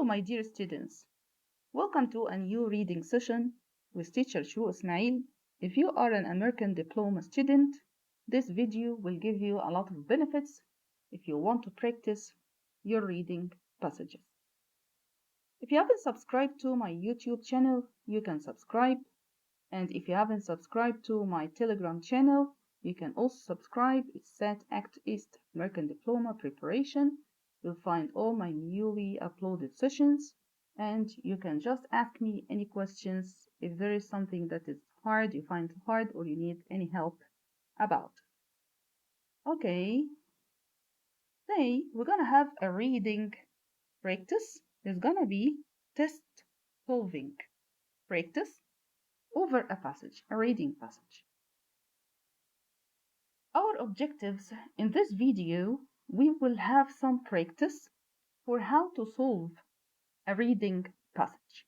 Hello, my dear students. Welcome to a new reading session with teacher Shru Ismail. If you are an American diploma student, this video will give you a lot of benefits if you want to practice your reading passages. If you haven't subscribed to my YouTube channel, you can subscribe. And if you haven't subscribed to my Telegram channel, you can also subscribe. It's set Act East American Diploma Preparation. You'll find all my newly uploaded sessions, and you can just ask me any questions if there is something that is hard, you find hard, or you need any help about. Okay, today we're gonna have a reading practice. There's gonna be test solving practice over a passage, a reading passage. Our objectives in this video, we will have some practice for how to solve a reading passage.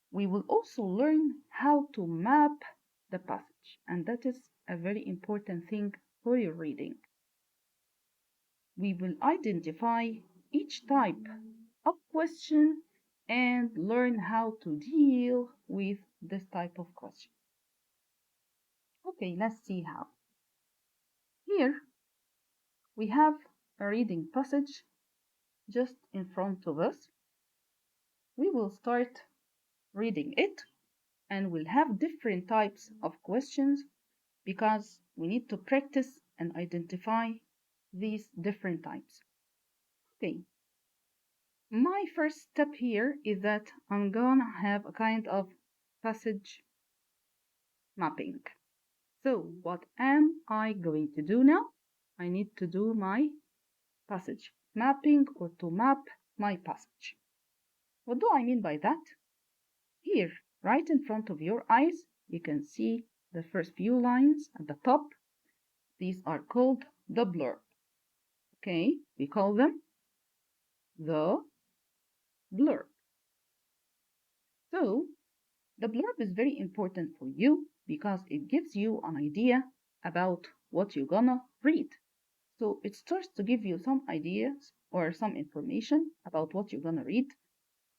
We will also learn how to map the passage, and that is a very important thing for your reading. We will identify each type of question and learn how to deal with this type of question. Okay, let's see how. Here we have a reading passage just in front of us. We will start reading it, and we'll have different types of questions because we need to practice and identify these different types. Okay, my first step here is that I'm gonna have a kind of passage mapping. So what am I going to do now? I need to do my passage mapping, or to map my passage. What do I mean by that? Here, right in front of your eyes, you can see the first few lines at the top. These are called the blurb. Okay, we call them the blurb. So, the blurb is very important for you because it gives you an idea about what you're gonna read. So, it starts to give you some ideas or some information about what you're gonna read.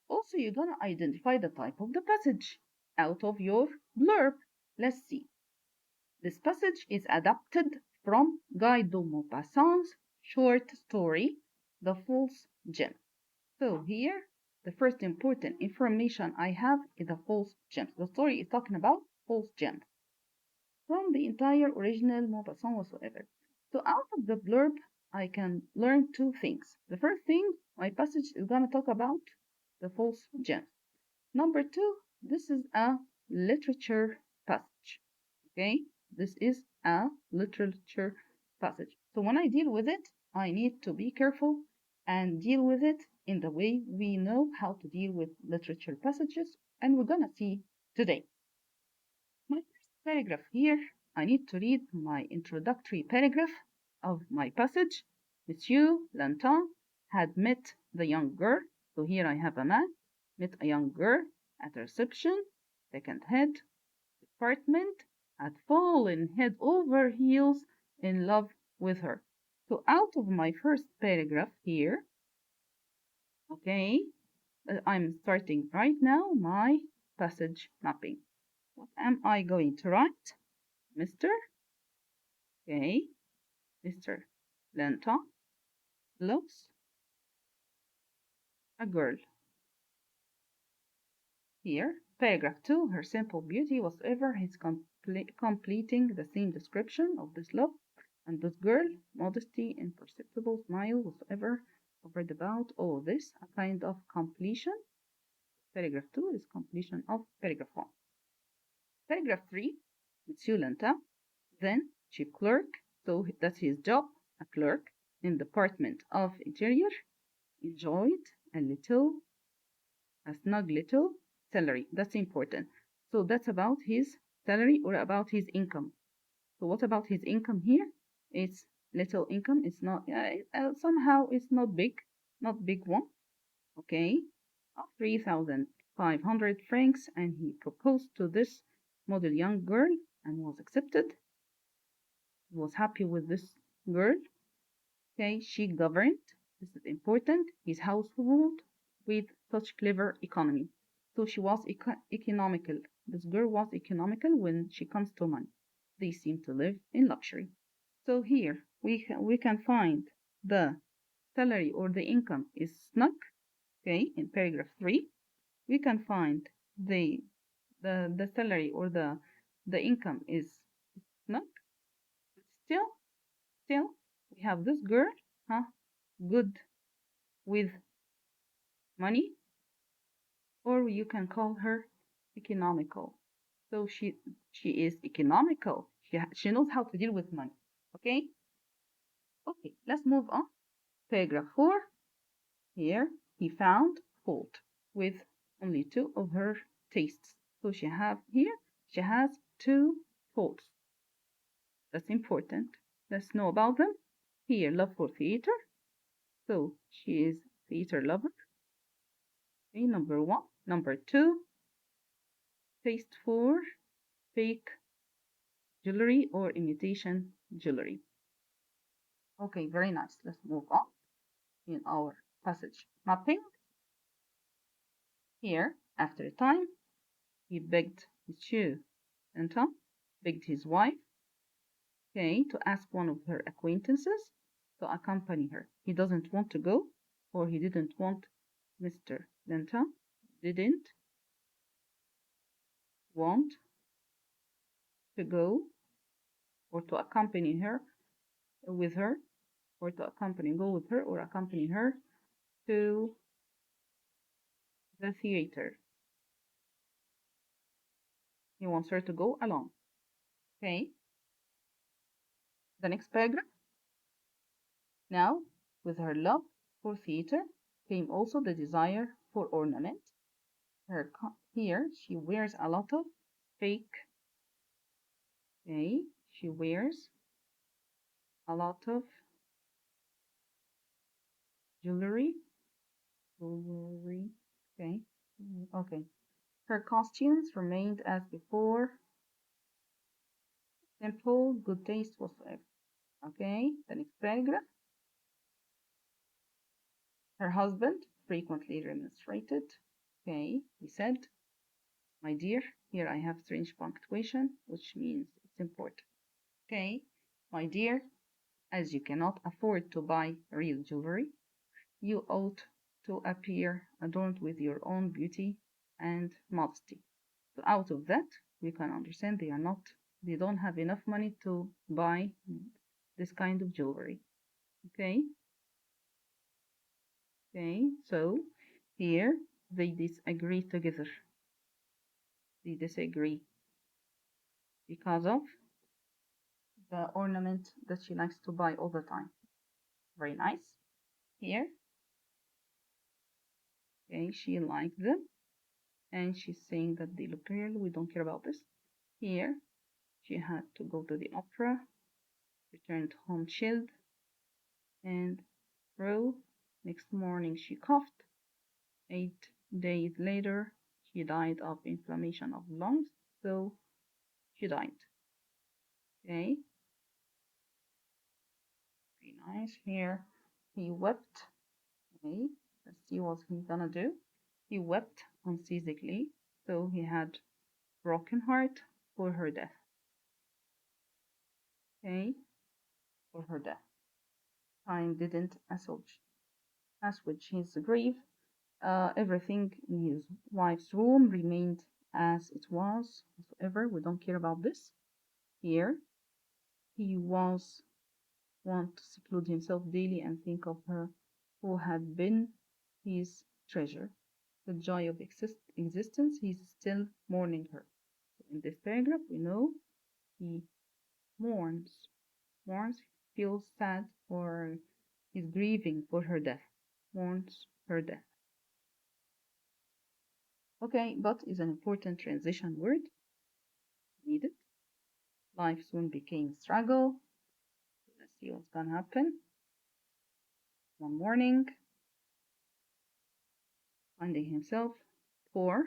Also, you're gonna identify the type of the passage out of your blurb. Let's see. This passage is adapted from Guy de Maupassant's short story, The False Gem. So here, the first important information I have is the false gems. The story is talking about false gems from the entire original Maupassant whatsoever. So out of the blurb, I can learn two things. The first thing, my passage is going to talk about the false gems. Number two, this is a literature passage. Okay, this is a literature passage. So when I deal with it, I need to be careful and deal with it in the way we know how to deal with literature passages, and we're gonna see today. My first paragraph here, I need to read my introductory paragraph of my passage. Monsieur Lantin had met the young girl. So here I have a man, met a young girl at a reception, second head, department, had fallen head over heels in love with her. So out of my first paragraph here, okay, I'm starting right now my passage mapping. What am I going to write? Mr. Okay, Mr. Lanton loves a girl. Here, paragraph 2, her simple beauty whatever he's completing the same description of this love. And this girl, modesty, imperceptible smile, whatsoever covered about all this, a kind of completion. Paragraph 2 is completion of paragraph 1. Paragraph 3, Monsieur Lanta, then chief clerk, so that's his job, a clerk in Department of Interior, enjoyed a snug little salary. That's important. So that's about his salary or about his income. So what about his income here? It's little income. It's not somehow it's not big one. Okay, of 3,500 francs, and he proposed to this model young girl and was accepted. He was happy with this girl. Okay, she governed. This is important. His household. with such clever economy. So she was economical. This girl was economical when she comes to money. They seem to live in luxury. So here we can find the salary or the income is snug. Okay, in paragraph 3, we can find the the salary or the income is snug. But still we have this girl, huh? Good with money, or you can call her economical. So she is economical. She knows how to deal with money. Okay? Okay, let's move on. Paragraph 4. Here he found fault with only two of her tastes. So she has two faults. That's important. Let's know about them. Here, love for theater. So she is theater lover. Okay, number 1. Number 2, taste for fake jewelry or imitation jewelry. Okay, very nice. Let's move on in our passage mapping. Here, after a time, he begged Monsieur Anton, begged his wife, okay, to ask one of her acquaintances to accompany her. He doesn't want to go, or he didn't want Mr. Linton didn't want to go or to accompany her with her or to go with her or accompany her to the theater. He wants her to go along. Okay. The next paragraph. Now, with her love for theater came also the desire for ornament. Here she wears a lot of fake. Okay, she wears a lot of jewelry. Jewelry. Okay. Okay. Her costumes remained as before. Simple, good taste whatsoever. Okay. The next paragraph. Her husband frequently remonstrated. Okay. He said, "My dear, here I have strange punctuation, which means it's important. Okay. My dear, as you cannot afford to buy real jewelry, you ought to appear adorned with your own beauty and modesty." So out of that, we can understand they don't have enough money to buy this kind of jewelry. Okay, okay, so here they disagree together. They disagree because of the ornament that she likes to buy all the time. Very nice. Here, okay, she liked them and she's saying that they look real. We don't care about this. Here, she had to go to the opera, returned home chilled and froze. Next morning she coughed. 8 days later, she died of inflammation of lungs. So she died. Okay, very nice. Here he wept. Okay, let's see what he's gonna do. He wept unceasingly, so he had broken heart for her death. Okay, for her death. Time didn't assuage his grief. Everything in his wife's room remained as it was whatsoever. We don't care about this. Here, he was want to seclude himself daily and think of her who had been his treasure. The joy of existence, he's still mourning her. In this paragraph, we know he mourns, mourns, feels sad, or is grieving for her death, mourns her death. Okay, but is an important transition word needed. Life soon became struggle. Let's see what's gonna happen. One morning, finding himself poor,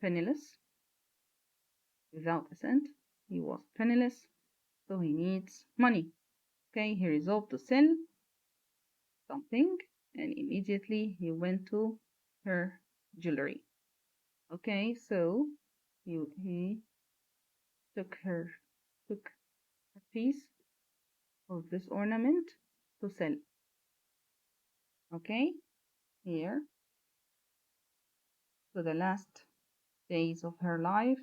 penniless, without a cent. He was penniless, so he needs money. Okay, he resolved to sell something and immediately he went to her jewelry. Okay, so he took a piece of this ornament to sell. Okay, here to the last days of her life,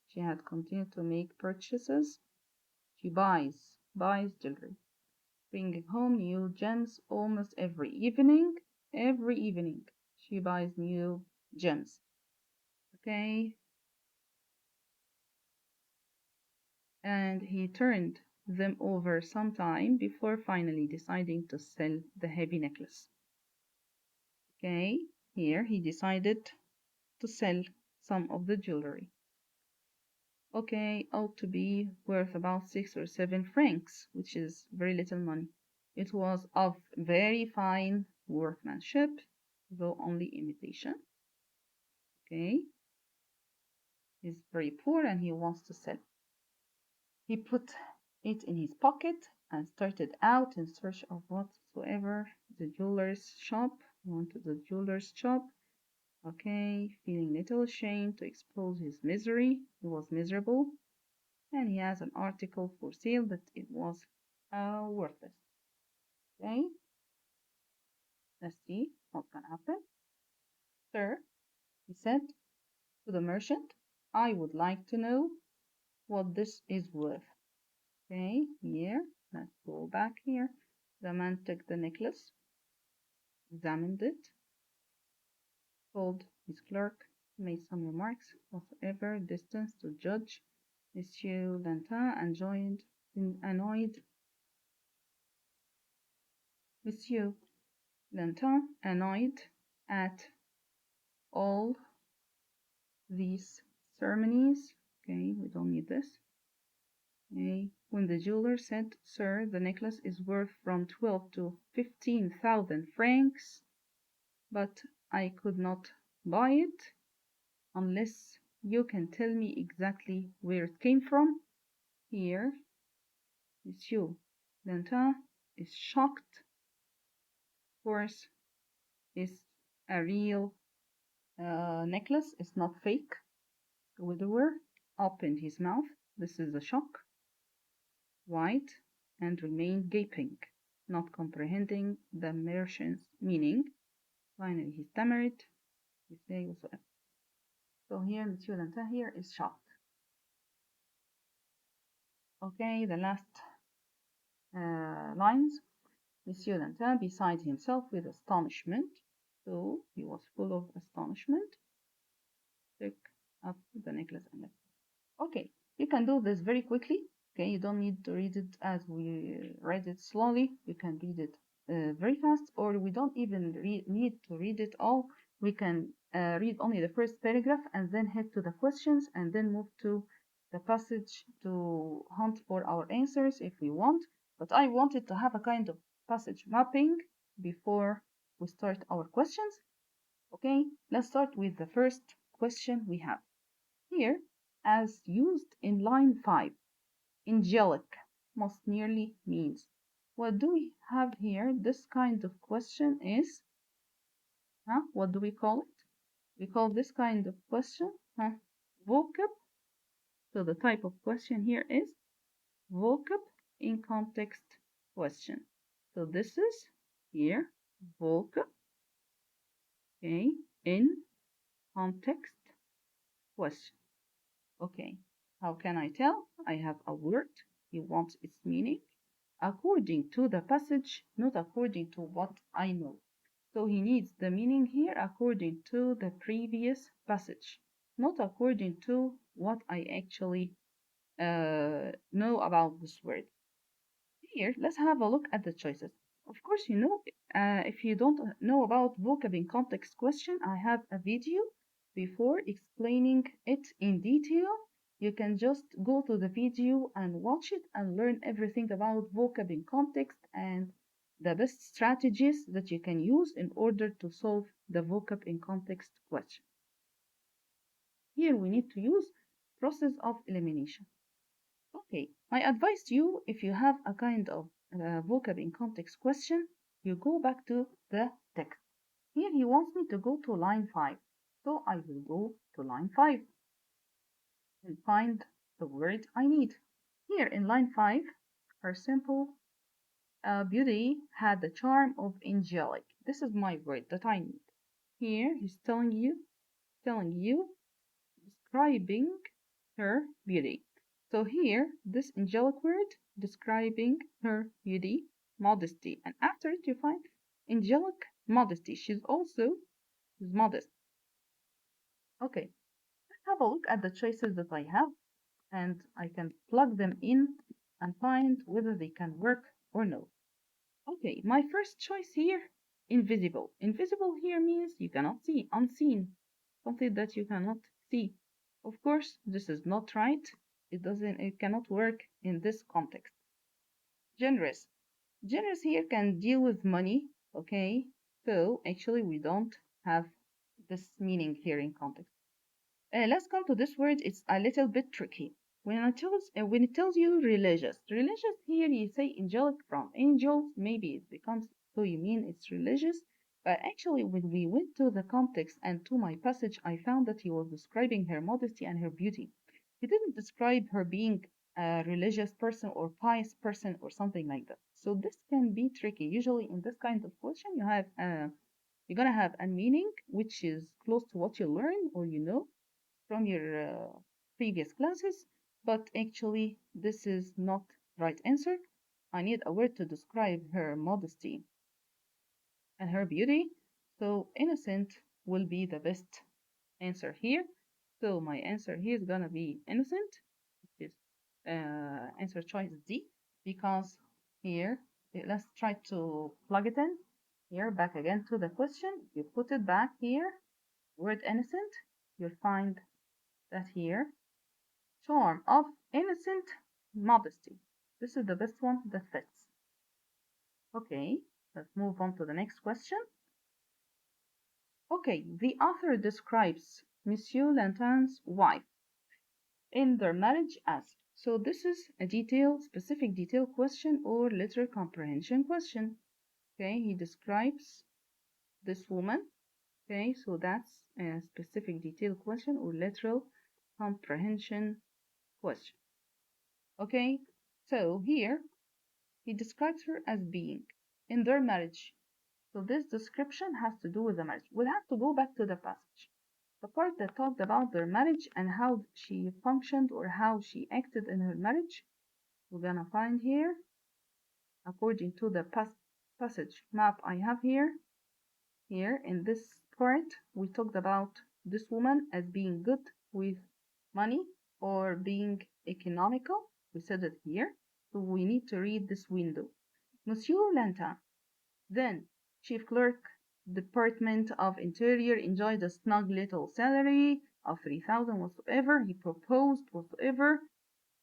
she had continued to make purchases. She buys jewelry, bringing home new gems almost every evening. Every evening, she buys new gems. Okay, and he turned them over some time before finally deciding to sell the heavy necklace. Okay, here he decided to sell some of the jewelry. Okay, ought to be worth about 6 or 7 francs, which is very little money. It was of very fine workmanship, though only imitation. Okay, he's very poor and he wants to sell. He put it in his pocket and started out in search of whatsoever the jeweler's shop. He went to the jeweler's shop. Okay, feeling little ashamed to expose his misery. He was miserable and he has an article for sale, but it was worthless. Okay, let's see what's gonna happen. Sir, he said to the merchant, I would like to know what this is worth. Okay, here, let's go back here. The man took the necklace, examined it, told his clerk, made some remarks, whatever distance to judge Monsieur Lantin and joined annoyed Monsieur Lantin, annoyed at all these ceremonies. Okay, we don't need this. Okay, when the jeweler said, Sir, the necklace is worth from 12 to 15,000 francs, but I could not buy it unless you can tell me exactly where it came from. Here, Monsieur Lantin is shocked. Of course, it's a real necklace, it's not fake. The widower opened his mouth. This is a shock. White and remained gaping, not comprehending the merchant's meaning. Finally, he stammered. He said whatsoever. So here, Monsieur Lantin here is shocked. Okay, the last lines. Monsieur Lantin, beside himself with astonishment, so he was full of astonishment, took up the necklace and left. Okay, you can do this very quickly. Okay, you don't need to read it as we read it slowly. You can read it very fast, or we don't even need to read it all. We can read only the first paragraph and then head to the questions and then move to the passage to hunt for our answers if we want. But I wanted to have a kind of passage mapping before we start our questions. Okay, let's start with the first question we have. Here, as used in line 5, angelic most nearly means. What do we have here? This kind of question is, what do we call it? We call this kind of question vocab. So the type of question here is vocab in context question. So this is here vocab, okay, in context question. Okay, how can I tell? I have a word. He wants its meaning according to the passage, not according to what I know. So he needs the meaning here according to the previous passage, not according to what I actually know about this word. Here, let's have a look at the choices. Of course, if you don't know about vocab in context question, I have a video before explaining it in detail. You can just go to the video and watch it and learn everything about vocab in context and the best strategies that you can use in order to solve the vocab in context question. Here we need to use process of elimination. Okay, my advice to you, if you have a kind of vocab in context question, you go back to the text. Here he wants me to go to line 5. So I will go to line 5 and find the word I need. Here in line 5, her simple beauty had the charm of angelic. This is my word that I need. Here he's telling you, describing her beauty. So here, this angelic word describing her beauty, modesty, and after it you find angelic modesty. She's modest. Okay, let's have a look at the choices that I have, and I can plug them in and find whether they can work or no. Okay, my first choice here, invisible. Invisible here means you cannot see, unseen, something that you cannot see. Of course, this is not right. It cannot work in this context. Generous. Generous here can deal with money, okay? So actually we don't have this meaning here in context. Let's come to this word. It's a little bit tricky. When it tells you religious here you say angelic from angels. Maybe it becomes so you mean it's religious. But actually, when we went to the context and to my passage, I found that he was describing her modesty and her beauty. He didn't describe her being a religious person or pious person or something like that. So this can be tricky. Usually, in this kind of question, you're gonna have a meaning which is close to what you learn or you know from your previous classes, but actually this is not right answer. I need a word to describe her modesty and her beauty, so innocent will be the best answer here. So my answer here is gonna be innocent, which is answer choice D, because here, let's try to plug it in. Here, back again to the question. You put it back here, word innocent, you'll find that here charm of innocent modesty. This is the best one that fits. Okay, let's move on to the next question. Okay, the author describes Monsieur Lantin's wife in their marriage as. So this is a specific detail question or literal comprehension question. Okay, he describes this woman. Okay, so that's a specific detail question or literal comprehension question. Okay, so here he describes her as being in their marriage. So this description has to do with the marriage. We'll have to go back to the passage. The part that talked about their marriage and how she functioned or how she acted in her marriage. We're gonna find here, according to the passage map I have here. Here in this part, we talked about this woman as being good with money or being economical. We said it here. So we need to read this window. Monsieur Lantin, then chief clerk, Department of Interior, enjoyed a snug little salary of 3,000 whatsoever. He proposed whatsoever.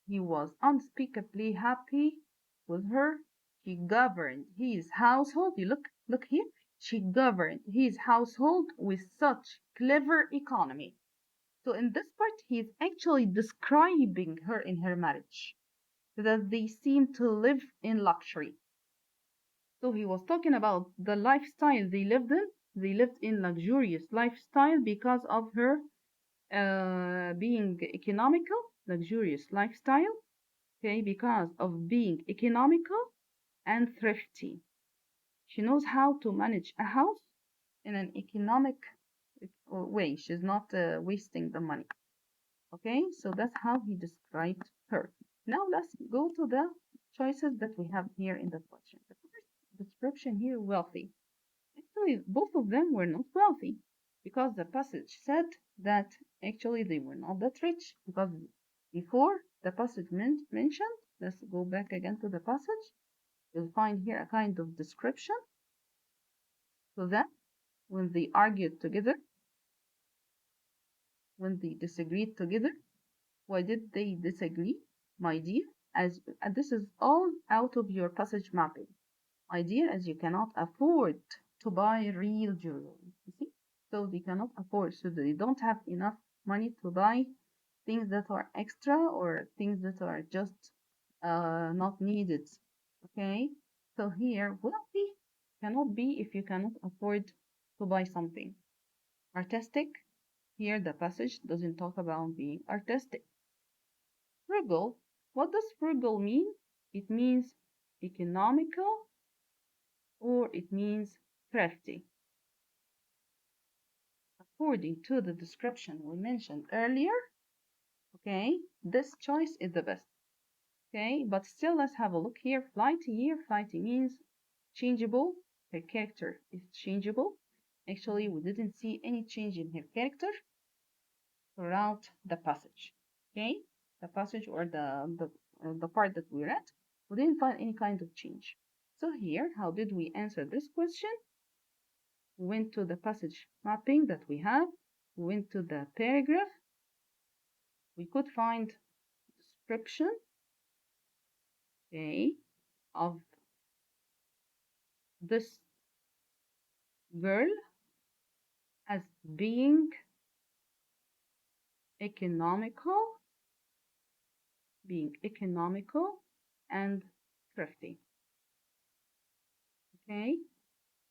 He was unspeakably happy with her. She governed his household. You look here. She governed his household with such clever economy. So in this part, he's actually describing her in her marriage, that they seem to live in luxury. So he was talking about the lifestyle they lived in. They lived in luxurious lifestyle because of her being economical, luxurious lifestyle. Okay, because of being economical and thrifty. She knows how to manage a house in an economic way. She's not wasting the money. Okay, so that's how he described her. Now let's go to the choices that we have here in the question. The first description here, wealthy. Actually, both of them were not wealthy because the passage said that actually they were not that rich because before the passage mentioned, let's go back again to the passage, you'll find here a kind of description. So that when they argued together, when they disagreed together, why did they disagree? My dear, as this is all out of your passage mapping. My dear, as you cannot afford to buy real jewelry. You see? So they cannot afford, so they don't have enough money to buy things that are extra or things that are just not needed. Okay? So here, wealthy cannot be if you cannot afford to buy something. Artistic, here the passage doesn't talk about being artistic. Frugal, what does frugal mean? It means economical or it means thrifty. According to the description we mentioned earlier, okay, this choice is the best. Okay, but still let's have a look here. Flighty here, flighty means changeable. Her character is changeable. Actually, we didn't see any change in her character throughout the passage. Okay, the passage or the part that we read, we didn't find any kind of change. So here, how did we answer this question? We went to the passage mapping that we have. We went to the paragraph. We could find description, okay, of this girl as being economical, and thrifty. Okay,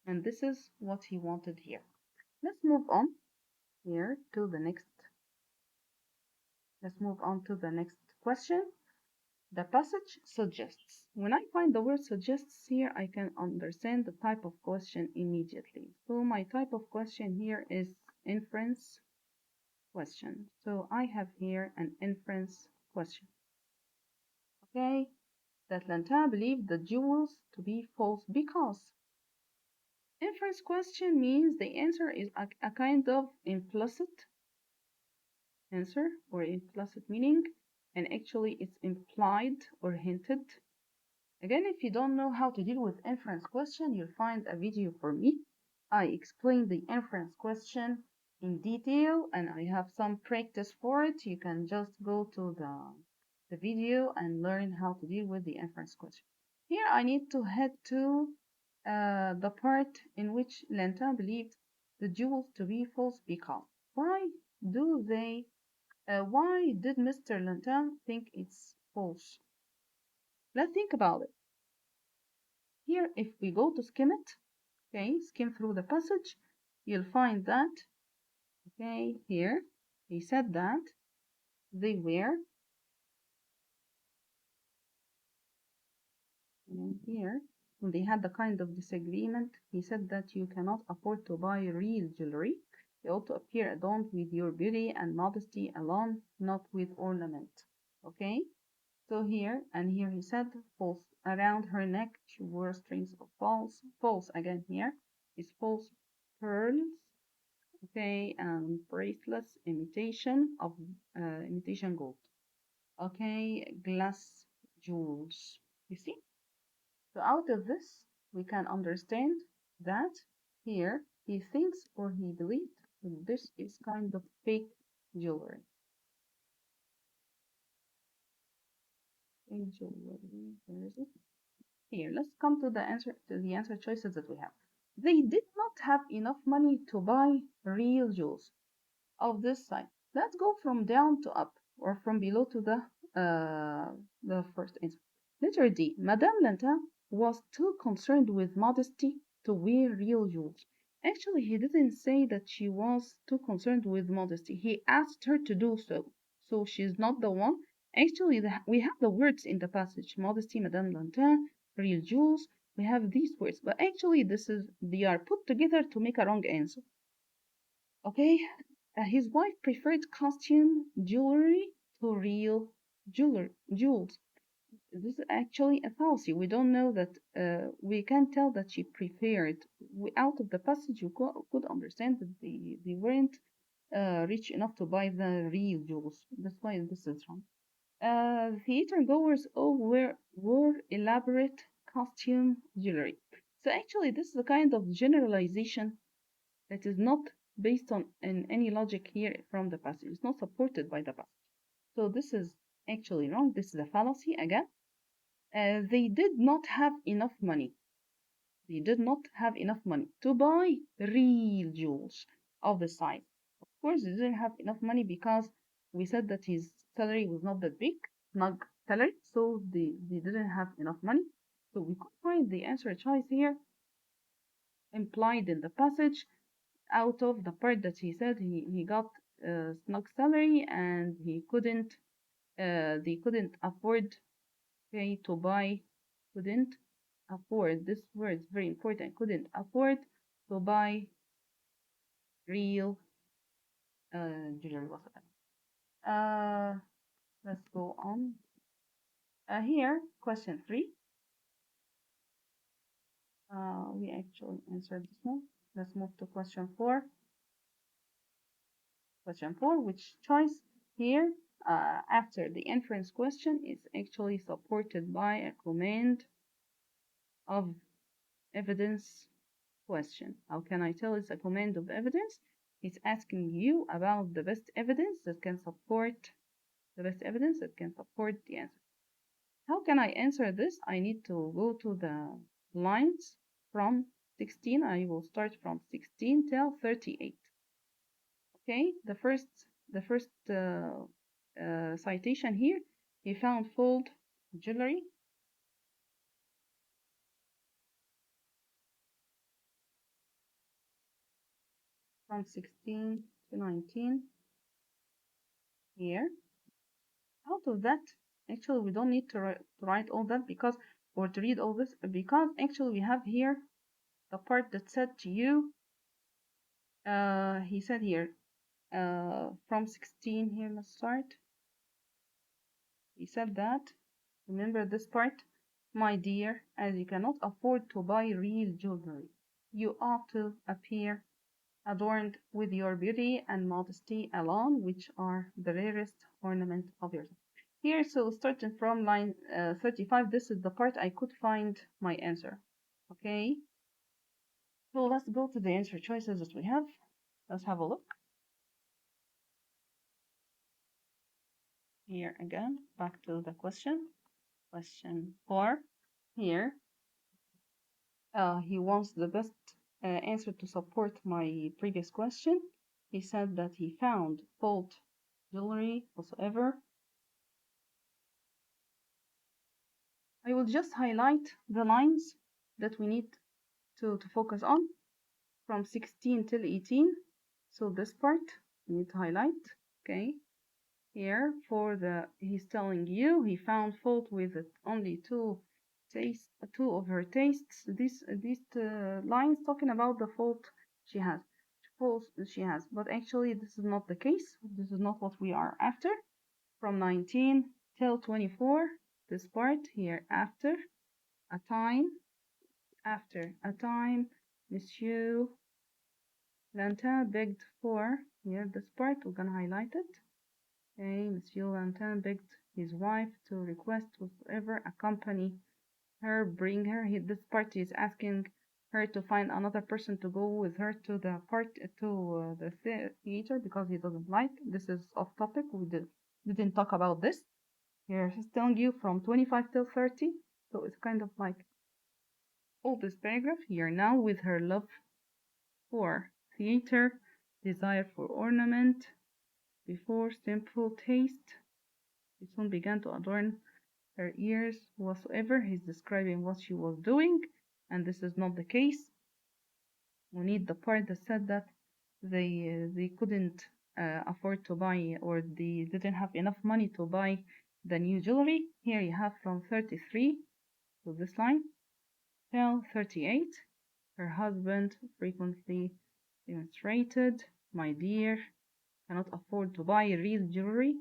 and this is what he wanted here. Let's move on here to the next. Let's move on to the next question. The passage suggests. When I find the word suggests here, I can understand the type of question immediately. So my type of question here is inference question. So I have here an inference question. Okay, that Lanta believed the jewels to be false because inference question means the answer is a kind of implicit answer or implicit meaning, and actually it's implied or hinted. Again, if you don't know how to deal with inference question, you'll find a video for me. I explain the inference question in detail and I have some practice for it. You can just go to the video and learn how to deal with the inference question. Here I need to head to the part in which Lenta believed the jewels to be false because why why did Mr. Lenta think it's false? Let's think about it. Here, if we go to skim it, okay, skim through the passage, you'll find that, okay, here, he said that they were, and here, when they had the kind of disagreement, he said that you cannot afford to buy real jewelry. You ought to appear adorned with your beauty and modesty alone, not with ornament. Okay? So here, and here he said, false. Around her neck, she wore strings of false again here, is false pearls, okay, and bracelets, imitation gold. Okay, glass jewels. You see? So out of this, we can understand that here he thinks or he believed that this is kind of fake jewelry. Fake jewelry, where is it? Here, let's come to the answer choices that we have. They did not have enough money to buy real jewels of this side. Let's go from down to up or from below to the first answer. Letter D. Madame Lantin was too concerned with modesty to wear real jewels. Actually, he didn't say that she was too concerned with modesty. He asked her to do so. So she's not the one. Actually, we have the words in the passage. Modesty, Madame Lantin, real jewels. We have these words. But actually, they are put together to make a wrong answer. Okay, his wife preferred costume jewelry to real jewels. This is actually a fallacy. We don't know that. We can tell that she preferred. Out of the passage, you could understand that they weren't rich enough to buy the real jewels. That's why this is wrong. Theater goers all wore elaborate costume jewelry. So actually, this is a kind of generalization that is not based on any logic here from the passage. It's not supported by the passage. So this is actually wrong. This is a fallacy again. They did not have enough money. They did not have enough money to buy real jewels of the size. Of course, they didn't have enough money because we said that his salary was not that big, snug salary, so they didn't have enough money. So we could find the answer choice here implied in the passage out of the part that he said he got snug salary and he couldn't they couldn't afford pay to buy couldn't afford this word is very important couldn't afford to buy real jewelry whatsoever. Let's go on. Here, question 3. We actually answered this one. Let's move to question 4. Question 4, which choice here after the inference question is actually supported by a command of evidence question? How can I tell it's a command of evidence? It's asking you about the best evidence that can support the answer. How can I answer this? I need to go to the lines from 16. I will start from 16 till 38. Okay, the first citation here. He found fold jewelry from 16 to 19 here. Out of that, actually, we don't need to write all that or to read all this because actually we have here the part that said to you. He said here from 16 here. Let's start. He said that. Remember this part, my dear, as you cannot afford to buy real jewelry, you ought to appear adorned with your beauty and modesty alone, which are the rarest ornament of yours. Here, so starting from line 35, this is the part I could find my answer. Okay, so let's go to the answer choices that we have. Let's have a look. Here again, back to the question. Question 4. Here, he wants the best answer to support my previous question. He said that he found fold jewelry whatsoever. I will just highlight the lines that we need to focus on from 16 till 18. So this part we need to highlight. Okay. Here he's telling you he found fault with only two of her tastes. These lines talking about the fault she has. But actually this is not the case. This is not what we are after. From 19 till 24, this part here after a time, Monsieur Lantin begged for, here this part, we're gonna highlight it. Okay, Monsieur Lantin begged his wife to request whoever accompany her, bring her. This party is asking her to find another person to go with her to the theater because he doesn't like. This is off topic. We didn't talk about this. Here he's telling you from 25 till 30. So it's kind of like all this paragraph here now with her love for theater, desire for ornament, before simple taste. She soon began to adorn her ears whatsoever. He's describing what she was doing, and this is not the case. We need the part that said that they couldn't afford to buy or they didn't have enough money to buy the new jewelry. Here you have from 33 to this line till 38. Her husband frequently demonstrated, my dear, cannot afford to buy real jewelry.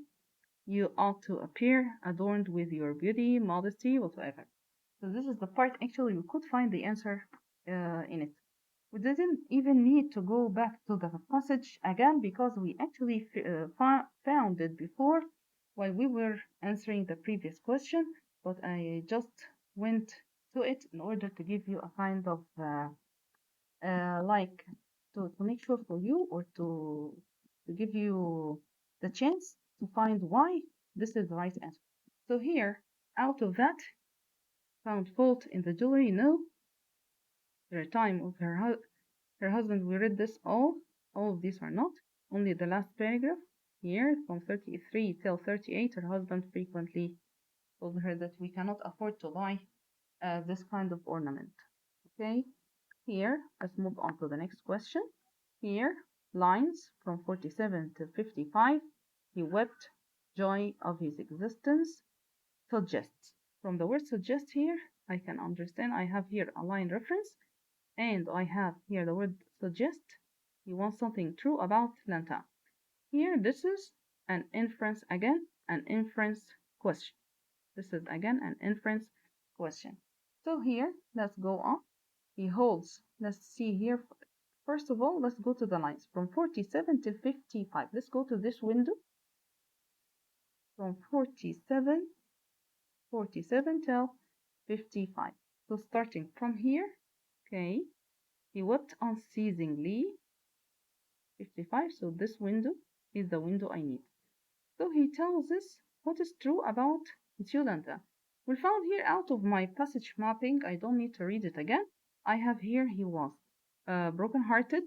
You ought to appear adorned with your beauty, modesty, whatsoever. So this is the part actually we could find the answer in it. We didn't even need to go back to the passage again because we actually found it before while we were answering the previous question, but I just went to it in order to give you a kind of like to make sure for you or to give you the chance to find why this is the right answer. So here, out of that, found fault in the jewelry, no. Her time of her husband, we read this all of these are not. Only the last paragraph here from 33 till 38, her husband frequently told her that we cannot afford to buy this kind of ornament. Okay, here, let's move on to the next question. Here, lines from 47 to 55. He wept, joy of his existence, suggests. From the word suggest here, I can understand I have here a line reference, and I have here the word suggest. He wants something true about Lanta. Here, this is an inference again, an inference question. This is again an inference question. So here, let's go on. He holds, let's see here. First of all, let's go to the lines from 47 to 55. Let's go to this window from 47 till 55. So starting from here, okay, he wept unceasingly, 55. So this window is the window I need. So he tells us what is true about Yolanda. We found here out of my passage mapping, I don't need to read it again. I have here he was broken-hearted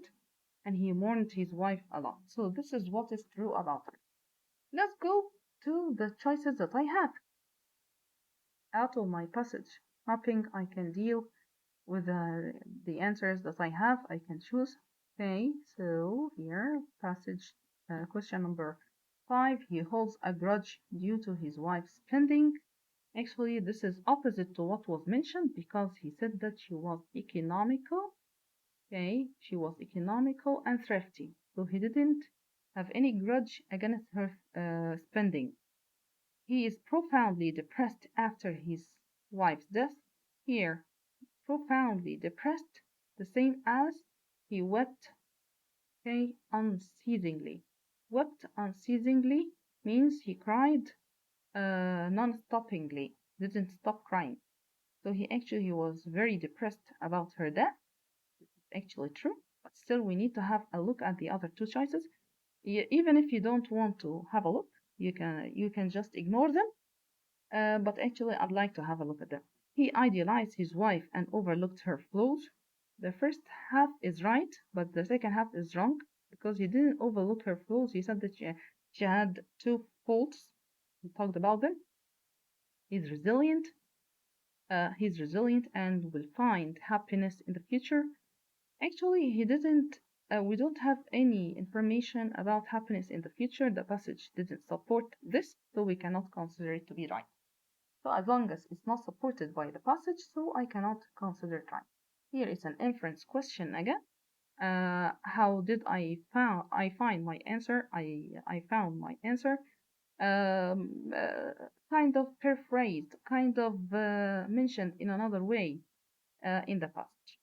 and he mourned his wife a lot. So this is what is true about her. Let's go to the choices that I have. Out of my passage mapping, I can deal with the answers that I have. I can choose. Okay, so here, passage question number 5. He holds a grudge due to his wife's spending. Actually, this is opposite to what was mentioned because he said that she was economical. Okay, she was economical and thrifty. So he didn't have any grudge against her spending. He is profoundly depressed after his wife's death. Here, profoundly depressed, the same as he wept, okay, unceasingly. Wept unceasingly means he cried non-stoppingly, didn't stop crying. So he was very depressed about her death. This is actually true, but still we need to have a look at the other two choices. Even if you don't want to have a look, you can just ignore them. But actually, I'd like to have a look at them. He idealized his wife and overlooked her flaws. The first half is right, but the second half is wrong because he didn't overlook her flaws. He said that she had two faults. He talked about them. He's resilient. He's resilient and will find happiness in the future. Actually, he didn't. We don't have any information about happiness in the future. The passage didn't support this, so we cannot consider it to be right. So as long as it's not supported by the passage, so I cannot consider it right. Here is an inference question again. How did I find my answer? I found my answer. Kind of paraphrased, kind of mentioned in another way in the passage.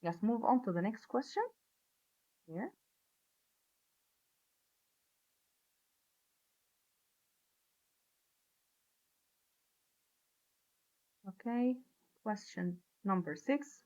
Let's move on to the next question. Here. Okay, question number 6.